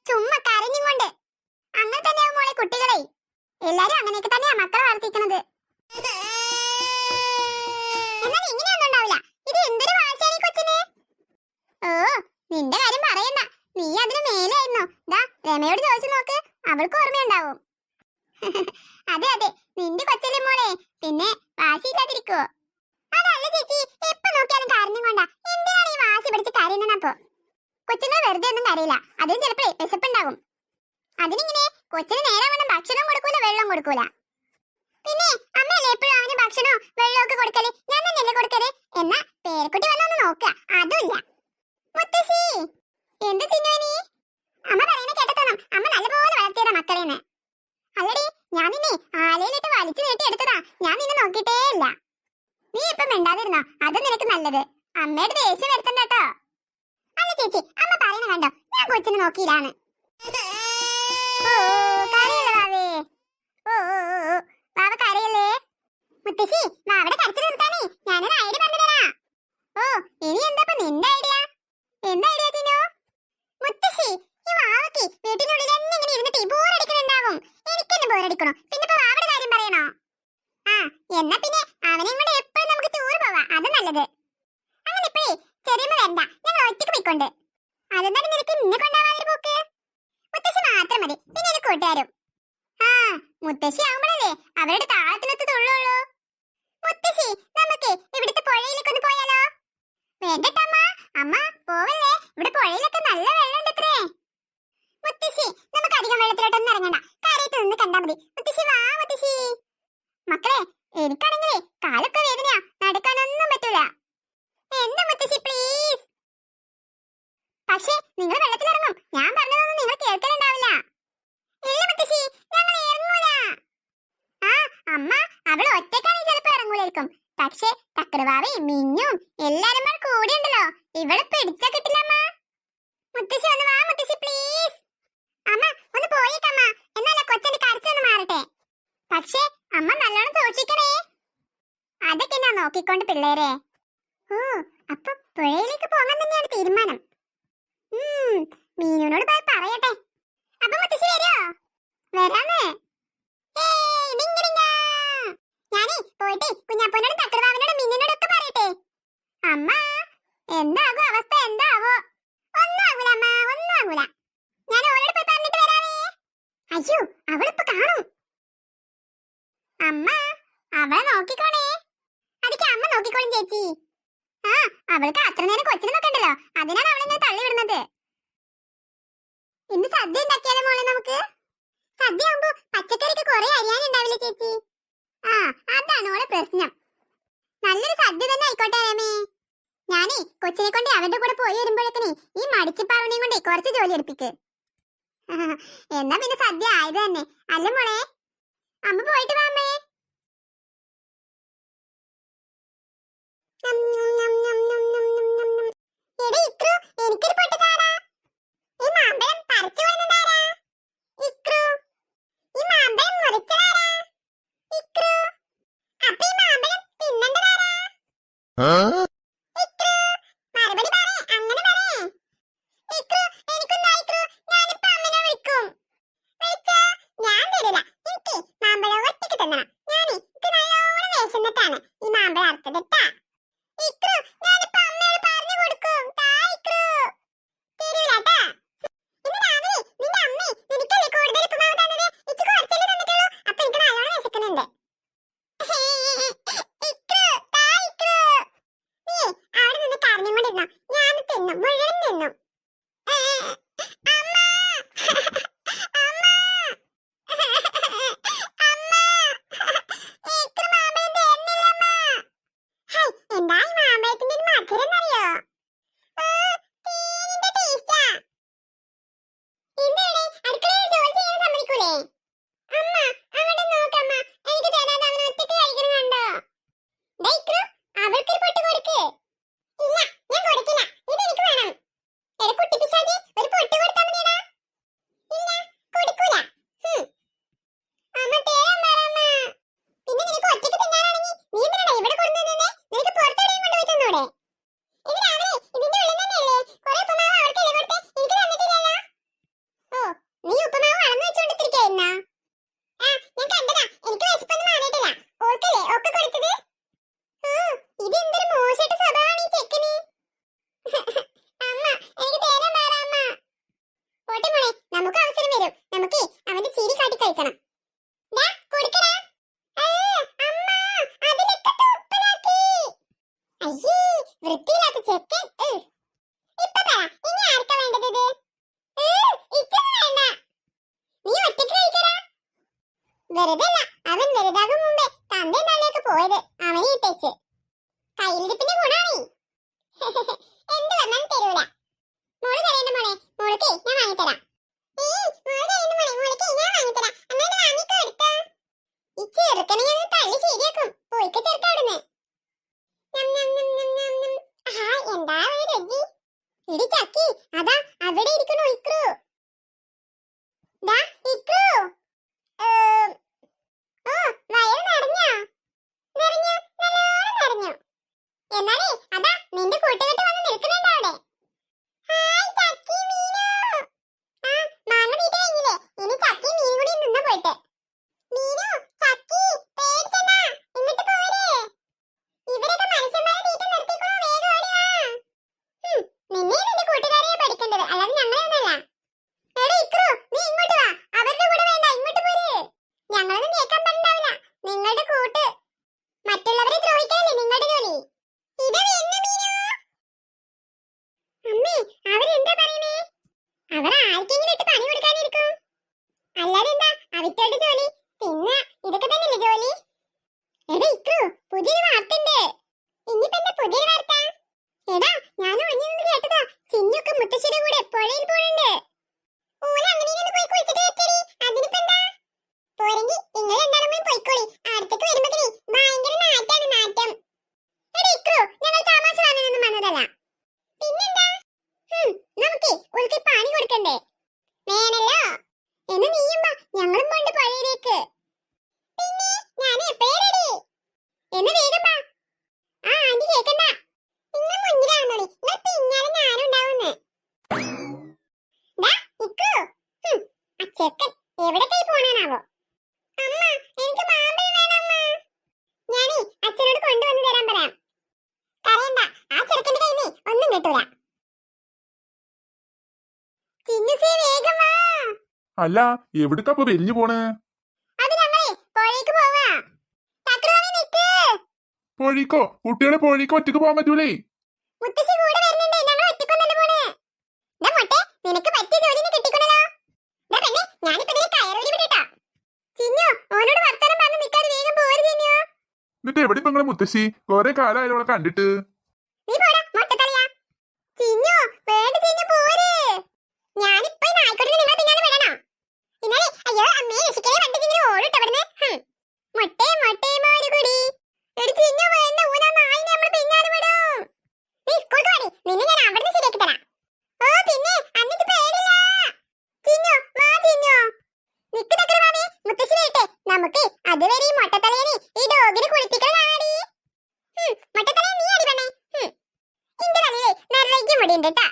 ചുമ്മാ കരഞ്ഞുകൊണ്ട്. അങ്ങനെ തന്നെയാവും മോളെ കുട്ടികളെ. എല്ലാരും അങ്ങനെയൊക്കെ തന്നെയാ മക്കളെ വളർത്തിക്കുന്നത്. എന്നാൽ ഇങ്ങനെയൊന്നും ഉണ്ടാവില്ല. ഇത് എന്തൊരു വാശിയാണ് ഈ കൊച്ചിന്. ഓ, നിന്റെ കാര്യം പറയണ്ട. നീ അതിന് മേലായിരുന്നോ? ദാ രമയോട് ചോദിച്ചു നോക്ക്, അവൾക്ക് ഓർമ്മയുണ്ടാവും. അതെ അതെ, നിന്റെ കൊച്ചല്ലേ മോളെ, പിന്നെ വാശിയില്ലാതിരിക്കുവോ? അതല്ല ചേച്ചി, എപ്പോ നോക്കിയാലും കരഞ്ഞും കൊണ്ടാ. എന്തിനാണ് ഈ വാശി പിടിച്ച് കരയുന്നപ്പോ? കൊച്ചുങ്ങൾ വെറുതെ ഒന്നും കരയില്ല, അതിന് ചിലപ്പോഴേ വിശപ്പുണ്ടാവും. അതിനിങ്ങനെ കൊച്ചിന് നേരെ വേണം ഭക്ഷണം കൊടുക്കൂല, വെള്ളം കൊടുക്കൂല. പിന്നെ അമ്മയല്ലേ എപ്പോഴും അവന് ഭക്ഷണവും വെള്ളമൊക്കെ കൊടുക്കല്, ഞാൻ തന്നെയല്ലേ കൊടുക്കല്. എന്നാ പേരക്കുട്ടി വന്നൊന്ന് നോക്കുക, അതുമില്ല. മുത്തശ്ശി, എന്ത് ചിന്നുവനി? അമ്മ പറയുന്ന കേട്ടത്തോണം അമ്മ നല്ലപോലെ വളർത്തിയതാ മക്കളേന്ന്. അല്ലടി, ഞാൻ നിന്നെ ആലയിലിട്ട് വലിച്ചു നീട്ടി എടുത്തതാ, ഞാൻ നിന്നെ നോക്കിയിട്ടേ ഇല്ല. നീ ഇപ്പം മിണ്ടാതിരുന്നോ, അത് നിനക്ക് നല്ലത്. അമ്മയുടെ ദേഷ്യം വരുത്തണ്ട കേട്ടോ. അല്ല ചേച്ചി, അമ്മ പറയുന്ന കണ്ടോ, ഞാൻ കൊച്ചിനെ നോക്കിയില്ലാന്ന്. ഓ കരയല്ലേ വാവേ? ഓ വാവ കരയല്ലേ? മുത്തശ്ശി, വാവയുടെ കരച്ചിൽ നിർത്താനേ ഞാനൊരു ഐഡിയ പറഞ്ഞു തരാം. ഓ, ഇനി എന്താ നിന്റെ ഐഡിയ? എന്താ ഐഡിയ ചിന്നു? മുത്തശ്ശി, ഈ വാവയ്ക്ക് വീട്ടിനുള്ളിൽ തന്നെ ഇങ്ങനെ ഇരുന്നിട്ട് ബോറടിക്കുന്നുണ്ടാവും. എനിക്കെന്നെ ബോറടിക്കണോ? പിന്നെ ഇപ്പൊ വാവയുടെ കാര്യം പറയണോ? ആ, എന്നാ പിന്നെ അവനെ കൊണ്ട് എപ്പോഴും നമുക്ക് ടൂർ പോവാം, അത് നല്ലത്. അങ്ങനെ ഇപ്പോഴേ ചെറിയമ്മ വരണ്ട, ഞങ്ങൾ ഒറ്റയ്ക്ക് പോയിക്കൊണ്ട്. അതെന്താണ് നിനക്ക് നിന്നെ കൊണ്ടാവാതൊരു പോക്ക്? മുത്തശ്ശി മാത്രം മതി, പിന്നെ ഒരു കൂട്ടുകാരും. ആ, മുത്തശ്ശി ആവുമ്പോഴല്ലേ അവരുടെ താളത്തിനൊത്ത് തുള്ളുള്ളൂ. മുത്തശ്ശി, നമുക്ക് ഇവിടുത്തെ പുഴയിലേക്കൊന്ന് പോയാലോ? വേണ്ടട്ടമ്മ, അമ്മ പോവല്ലേ, ഇവിടെ പുഴയിലൊക്കെ നല്ല വെള്ളമുണ്ടത്രേ. മുത്തശ്ശി, നമുക്ക് അധികം വെള്ളത്തിലോട്ടൊന്നും ഇറങ്ങണ്ട, കരയത്ത് നിന്ന് കണ്ടാ മതി. മുത്തശ്ശി വാ മുത്തശ്ശി. മക്കളെ, എനിക്കാണെങ്കിലേ കാലൊക്കെ വേദനയാ, നടക്കാനൊന്നും പറ്റൂല. എന്താ മുത്തശ്ശി പ്ലീസ്. പക്ഷേ നിങ്ങൾ വെള്ളത്തിലിറങ്ങും, ഞാൻ പറഞ്ഞതൊന്നും നിങ്ങൾ കേൾക്കലുണ്ടാവില്ല. ഇല്ല മുത്തശ്ശി, ഞങ്ങൾ ഇറങ്ങൂല. ആ അമ്മ, അവൾ ഒറ്റയ്ക്കാണെങ്കിൽ ചിലപ്പോ ഇറങ്ങൂലായിരിക്കും. പക്ഷേ തക്കടുവാവയും മിഞ്ഞും എല്ലാരും കൂടി ഉണ്ടല്ലോ, ഇവിടെ പിടിച്ചാ കിട്ടില്ല അമ്മ. മുത്തശ്ശി ഒന്ന് വാ മുത്തശ്ശി പ്ലീസ്. അമ്മ ഒന്ന് പോയേക്കമ്മ, എന്നാലേ കൊച്ചന്റെ കരച്ചൊന്ന് മാറട്ടെ. പക്ഷേ അമ്മ നല്ലോണം സൂക്ഷിക്കണേ. അതൊക്കെ ഞാൻ നോക്കിക്കൊണ്ട് പിള്ളേരെ. ഓ, അപ്പൊ പുഴയിലേക്ക് പോകാൻ തന്നെയാണ് തീരുമാനം. മീനുനോട് പോയി പറയട്ടെ. അപ്പൊ മുത്തശ്ശി വരുമോ? വരാന്ന്. ഞാനേ പോയിട്ട് കുഞ്ഞാപ്പൂനോടും തക്കടുവാവനോടും മിന്നിനോടും ഒക്കെ പറയട്ടെ. അമ്മ, എന്താകും അവസ്ഥ, എന്താവോ? ഒന്നും ആകൂല അമ്മ, ഒന്നും ആകൂല. ഞാൻ ഓരോട് പോയി പറഞ്ഞിട്ട് വരാവേ. അയ്യോ, അവളിപ്പോ കാണും. അമ്മ, അവളെ നോക്കിക്കോണേ. അതൊക്കെ അമ്മ നോക്കിക്കോളും ചേച്ചി. ആ, അവൾക്ക് അത്ര നേരം കൊച്ചിനെ നോക്കണ്ടല്ലോ, അതിനാണ് അവളെന്നെ തള്ളി വിടുന്നത്. ഇന്ന് സദ്യ ഉണ്ടാക്കിയാലോ മോളെ നമുക്ക്? സദ്യ ആകുമ്പോ പച്ചക്കറിക്ക് കുറെ അരിയാനുണ്ടാവില്ലേ ചേച്ചി? ആ, അതാണ് ഓളെ പ്രശ്നം. നല്ലൊരു സദ്യ തന്നെ ആയിക്കോട്ടെ രമേ. ഞാനേ കൊച്ചിനെ കൊണ്ട് അവരുടെ കൂടെ പോയി വരുമ്പോഴേക്കനെ ഈ മടിച്ചിപ്പാവണയും കൊണ്ടേ കുറച്ച് ജോലി എടുപ്പിക്ക്. എന്നാ പിന്നെ സദ്യ ആയത് തന്നെ അല്ല മോളെ? അമ്മ പോയിട്ട് വാ അമ്മേ. എനിക്കൊരു പൊട്ട് താടാ. ഈ മാമ്പഴം പറിച്ചു കൊണ്ടുവന്നതാരാ? ഇക്രു. ഈ മാമ്പഴം മുറിച്ചതാരാ? ഇക്രു. അപ്പൊ ഈ മാമ്പഴം തിന്നണ്ടതാരാ? ഇക്രു, മറുപടി പറയേ, അങ്ങനെ പറയേ. ഇക്രു, എനിക്കൊന്നും ഇക്രു, ഞാനിപ്പോ അമ്മനെ വിളിക്കും. വിളിച്ചാ ഞാൻ തരില്ല, എനിക്ക് മാമ്പഴം ഒറ്റയ്ക്ക് തിന്നണം. ഞാനേ ഇത് നല്ലോണം വിശന്നിട്ടാണ് ഈ മാമ്പഴം അറുത്തത് ട്ടാ. ഇക്രു, ഞാനിപ്പോ അമ്മയോട് പറഞ്ഞു കൊടുക്കും. താ ഇക്രു. തരൂലട്ടാ. ഇന്ന് രാവിലെ നിന്റെ അമ്മേ നിനക്കല്ലേ കൂടുതൽ ഉപ്പുമാവ് തന്നത്? ഇച്ചിരി കുറച്ചല്ലേ തന്നിട്ടുള്ളൂ, അപ്പൊ എനിക്ക് നല്ലോണം വിശക്കുന്നുണ്ട്. ഇക്രു, താ ഇക്രു. നീ അവിടെ നിന്ന് കരഞ്ഞുകൊണ്ടിരുന്നോ, ഞാൻ തിന്നും, മുഴുവൻ തിന്നും. അമ്മ, അമ്മ, അമ്മ, ഇക്രു മാമ്പഴം തരുന്നില്ല അമ്മ. ഹൈ, എന്താ ഈ മാമ്പഴത്തിന്റെ ഒരു മധുരം എന്നറിയോ? തേനിന്റെ ടേസ്റ്റാ. എന്താണ് അടുക്കളയിൽ ജോലി ചെയ്യാൻ സമ്മതിക്കൂലേ? അമ്മ, അങ്ങോട്ട് നോക്കമ്മ, എനിക്ക് തരാതെ അവൻ ഒറ്റയ്ക്ക് കഴിക്കണം കണ്ടോ? ദേ ഇക്രു, അവൾക്കൊരു പൊട്ട് കൊടുക്ക്. ഇല്ല, ഞാൻ കൊടുക്കില്ല, ഇത് എനിക്ക് വേണം. എടാ കുട്ടി പിശാചി, ഒരു പൊട്ട് ഇനി ആർക്കാ വേണ്ടത് ഇത്? ഇച്ചൊന്നും വേണ്ട. നീ ഒറ്റയ്ക്ക് കഴിക്കടാ. വെറുതെ അല്ല, അവൻ വലുതാകും മുമ്പേ തന്റെ തള്ളിയൊക്കെ പോയത് അവനെ ഇട്ടേച്ച്. കയ്യിലിരിപ്പിന്റെ ഗുണാണേ. എന്ത് പറഞ്ഞാലും തരൂല. മോള് കരയണ്ട മോളെ, മോൾക്ക് ഞാൻ വാങ്ങിത്തരാം. മോള് കരയണ്ട മോളെ, മോൾക്ക് ഞാൻ വാങ്ങിത്തരാം. അന്നാണ്ട് വാങ്ങിക്കോ എടുത്താ. ഈ ചെറുക്കനെ ഞാൻ തള്ളി ശരിയാക്കും. പോയിക്ക ചെറുക്ക അവിടുന്ന്. എന്താ ഒരു രുചി. ഇടി ചക്കി, അതാ അവിടെ ഇരിക്കണു ഇക്രു. ദാ ഇക്രു. ഓ വയറ് നിറഞ്ഞോ? നിറഞ്ഞു, നല്ലോണം നിറഞ്ഞു. എന്നാലേ അതാ നിന്റെ കൂട്ടുകെട്ട് വന്ന് നിൽക്കുന്നുണ്ട് അവിടെ. ഹായ് ചക്കി മീനു. മാങ്ങ തീറ്റ കഴിഞ്ഞില്ലേ? ഇനി ചക്കി മീൻ കൂടി നിന്ന പോയിട്ട്. മീനു ചക്കി പേടിച്ചെന്നാ ഇങ്ങോട്ട് പോരെ. ഇവരൊക്കെ മനുഷ്യന്മാരെ തീറ്റ നിർത്തിക്കണോ, വേഗം ഓടി വാ. നിന്നെ നിന്റെ കൂട്ടുകാരെയാ പഠിക്കേണ്ടത്, അല്ലാതെ ഞങ്ങളെ ഒന്നല്ല. എടാ ഇക്രു, നീ ഇങ്ങോട്ട് വാ. അവരുടെ കൂടെ വേണ്ട, ഇങ്ങോട്ട് പോര്. ഞങ്ങളൊന്നും കേൾക്കാൻ പറ്റുണ്ടാവില്ല. നിങ്ങളുടെ കൂട്ട് മറ്റുള്ളവരെ ദ്രോഹിക്കാനല്ലേ നിങ്ങളുടെ ജോലി. ഇതാ വരുന്നു മീനു. അമ്മേ, അവരെന്താ പറയണേ? അവർ ആർക്കെങ്കിലും ഇട്ട് പണി കൊടുക്കാനിരിക്കും. അല്ലാതെ എന്താ അവറ്റോട് ജോലി? പിന്നെ ഇതൊക്കെ തന്നെയല്ലേ ജോലി. എടാ ഇക്രു, പുതിയൊരു വാർത്തയുണ്ട്. ഇനിയിപ്പോ എന്താ പുതിയൊരു വാർത്ത? എടാ ഞാൻ ഒന്നിനൊന്ന് കേട്ടതാ, ചിന്നൊക്കെ മുത്തശ്ശിയുടെ കൂടെ പുഴയിൽ പോണുണ്ട്. ഓല അങ്ങനെയൊന്ന് പോയി കുളിച്ചിട്ട് എത്തടി. അതിനിപ്പോ എന്താ? പോരെങ്കി നിങ്ങൾ രണ്ടാളും കൂടി പോയിക്കോളി. അടുത്തേക്ക് വരുമ്പോഴേ ഭയങ്കര നാറ്റാണ്, നാറ്റം. എടാ ഇക്രു, ഞങ്ങൾ താമസ വാങ്ങാനൊന്നും വന്നതല്ല. പിന്നെന്താ? നമുക്കേ ഓൾക്ക് പണി കൊടുക്കണ്ടേ? വേണല്ലോ. എന്ന് നീയും വാ, ഞങ്ങളും പോണ്ട് പുഴയിലേക്ക്. പിന്നെ ഞാൻ എപ്പോഴേ റെഡി. എന്ന് വേഗം വാ. ആന്റി കേക്കണ്ട. നിങ്ങൾ മുന്നിലാണെന്നോളി, നിങ്ങൾ പിന്നാലെ ഞാനും ഉണ്ടാവുന്ന്. ചെക്കൻ എവിടേക്കായി പോണാണാവോ? അമ്മ, എനിക്ക് മാമ്പഴം വേണം അമ്മ. ഞാനേ അച്ഛനോട് കൊണ്ടുവന്ന് തരാൻ പറയാം. കരയണ്ട, ആ ചെറുക്കന്റെ കയ്യിൽ നീ ഒന്നും കിട്ടൂല. ചിന്നുസേ വേഗം വാ. അല്ല, എവിടേക്കാ വലിഞ്ഞു പോണ്? അത് ഞങ്ങളെ പുഴയ്ക്ക് പോവാ. തക്രവാണി നിക്ക്. പൊഴിക്കോ? കുട്ടികളെ പൊഴിക്ക് ഒറ്റക്ക് പോകാൻ പറ്റൂലേ? മുത്തശ്ശി കൂടെ വരുന്നുണ്ട്, ഞങ്ങൾ ഒറ്റക്കൊന്നല്ല പോണ്. മൊട്ടെ, നിനക്ക് പറ്റിയ ജോലിനെ കിട്ടിക്കൊണ്ടല്ലോ. പെണ്ണെ, ഞാനിപ്പോ ഇതിനെ കയറൂരി വിടട്ടാ. ചിന്നു, ഓനോട് വർത്താനം പറഞ്ഞ് നിൽക്കാതെ വേഗം പോര് ചിന്നു. എന്നിട്ട് എവിടെ ഇപ്പൊ നിങ്ങളെ മുത്തശ്ശി? കുറെ കാലമായാലും അവളെ കണ്ടിട്ട്. നീ പോടാ മൊട്ടത്തലയാ. ചിന്നു, വേണ്ട ചിന്നു പോര്. ഞാനിപ്പോ ഈ നായ്ക്കുട്ടിനെ നിങ്ങളെ പിന്നാലെ വിടണം. ഇന്നലെ അയ്യോ അമ്മയെ രക്ഷിക്കലേ പണ്ട് ഇങ്ങനെ ഓടിട്ട് അവിടുന്ന്. മൊട്ടേ മൊട്ടേ മോര് കുടി. എടി ചിന്നു വേണ്ട, ഊനാ നായിനെ നമ്മൾ പിന്നാലെ വിടും. നീ സ്കൂൾക്ക് വാടി, നിന്നെ ഞാൻ അവിടുന്ന് ശരിയാക്കി തരാം. ഓ പിന്നെ അന്നിട്ട് പേടില്ല. ചിന്നു വാ ചിന്നു. നിക്ക് തക്കരവാണി, മുത്തശ്ശി വരട്ടെ. നമുക്ക് അതുവരെ ഈ മൊട്ടത്തലയനെ ഈ ഡോഗിനെ കുളിപ്പിക്കലാടി. മൊട്ടത്തലയെ നീ അടി പെണ്ണേ. ഇന്റെ തലയിലെ നിറയ്ക്കും മുടിയുണ്ട് കേട്ടാ.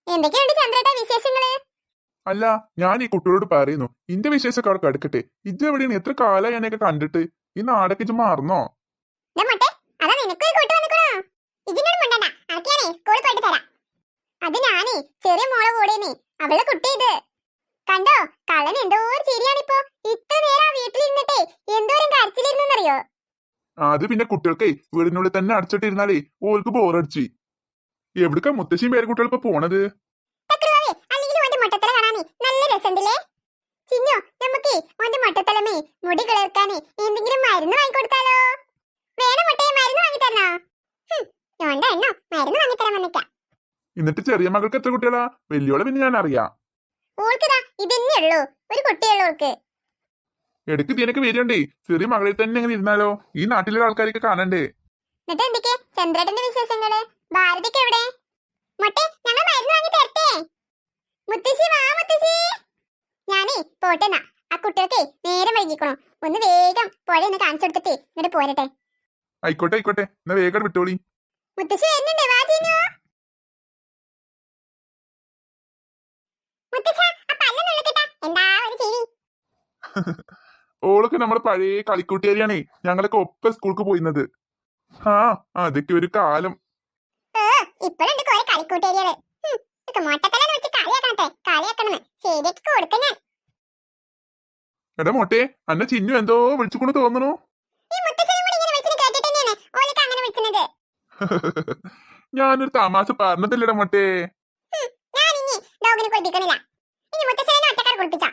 എന്തൊക്കെയുണ്ട് ചന്ദ്രേട്ടാ വിശേഷങ്ങള്? അല്ല, ഞാൻ ഈ കുട്ടികളോട് പറയുന്നു, ഇന്റെ വിശേഷമൊക്കെ അവിടെ കടുക്കട്ടെ. ഇജ്ജ് എവിടെയാണ്? എത്ര കാലമായി എന്നെയൊക്കെ കണ്ടിട്ട്. ഈ നാടൊക്കെ ഇജ്ജ് മാറുന്നോ? മൊട്ടെ, അതാ നിനക്കൊരു കൂട്ട് വന്നിക്കണോ? ഇതിനോട് മുണ്ടണ്ട, അതൊക്കെ ഞാനേ സ്കൂളിൽ പോയിട്ട് തരാം. അത് ഞാനേ ചെറിയ മോളെ കൂടെയാണ്, അവളുടെ കുട്ടി ഇത്. കണ്ടോ, കള്ളൻ എന്തോ ഒരു ചിരിയാണിപ്പോ. ഇത്ര നേരം ആ വീട്ടിലിരുന്നിട്ടേ എന്തോരം കരച്ചിലിരുന്നറിയോ? അത് പിന്നെ കുട്ടികൾക്കേ വീടിനുള്ളിൽ തന്നെ അടച്ചിട്ടിരുന്നാലേ ഓൾക്ക് ബോറടിച്ചു. എവിടേക്കാ മുത്തശ്ശിയും പേരക്കുട്ടികൾ ഇപ്പൊ പോണത്? അല്ലെങ്കിൽ ഓന്റെ മൊട്ടത്തല കാണാനേ നല്ല രസമുണ്ടല്ലേ. ചിന്നു, നമുക്കേ ഓന്റെ മൊട്ടത്തലമേ മുടി കിളർക്കാനേ എന്തെങ്കിലും മരുന്ന് വാങ്ങിക്കൊടുത്താലോ? വേണം മൊട്ടയെ, മരുന്ന് വാങ്ങിത്തരണോ? വേണ്ട എണ്ണോ, മരുന്ന് വാങ്ങിത്തരാൻ വന്നിട്ടാ. എന്നിട്ട് ചെറിയ മകൾക്ക് എത്ര കുട്ടികളാ? വലിയോളെ പിന്നെ ഞാൻ അറിയാം. ഓൾക്കിതാ ഇതന്നെ ഉള്ളൂ, ഒരു കുട്ടിയുള്ളൂ ഓൾക്ക്. ഇടയ്ക്ക് ഇതിനൊക്കെ വരികണ്ടേ. ചെറിയ മകളിൽ തന്നെ ഇങ്ങനെ ഇരുന്നാലോ? ഈ നാട്ടിലെ ആൾക്കാരൊക്കെ കാണണ്ടേ? എന്നിട്ട് എന്തൊക്കെ ചന്ദ്രേട്ടന്റെ വിശേഷങ്ങള്? ഭാരതിക്ക് എവിടെ? മൊട്ടെ, ഞങ്ങൾ മരുന്ന് വാങ്ങി തരട്ടെ. മുത്തശ്ശി വാ മുത്തശ്ശി. ഞാനേ പോട്ടെന്നാ, ആ കുട്ടികൾക്ക് നേരം വൈകിക്കണോ. ഒന്ന് വേഗം പുഴ ഒന്ന് കാണിച്ചു കൊടുത്തിട്ട് എന്നിട്ട് പോരട്ടെ. ആയിക്കോട്ടെ ആയിക്കോട്ടെ, എന്നാ വേഗം വിട്ടോളി. മുത്തശ്ശി വരുന്നുണ്ട്, വാ ചിന്നു. മുത്തശ്ശ, ആ പല്ലൊന്ന് ഉള്ളിക്കിട്ടാ. എന്താ ഒരു ചിരി. ഓളൊക്കെ നമ്മുടെ പഴയ കളിക്കൂട്ടുകാരിയാണേ. ഞങ്ങളൊക്കെ ഒപ്പം സ്കൂൾക്ക് പോയിരുന്നത്. അതൊക്കെ ഒരു കാലം. ഇപ്പോഴുണ്ട് കുറെ കളിക്കൂട്ടേരികള്. മൊട്ടത്തലെന്ന് വെച്ച് കളിയാക്കണത്തെ, കളിയാക്കണെന്ന് ശരിയാക്കി കൊടുക്ക ഞാൻ. എടാ മോട്ടെ, അന്നെ ചിന്നു എന്തോ വിളിച്ചുകൊണ്ട് തോന്നണു. ഞാനൊരു തമാശ പറഞ്ഞതില്ലട മൊട്ടേ. ഞാൻ ഇനി ഡോഗിനെ കുളിപ്പിക്കണില്ല. ഇനി മുത്തശ്ശനെ ഒറ്റക്കാർ കുളിപ്പിച്ചാ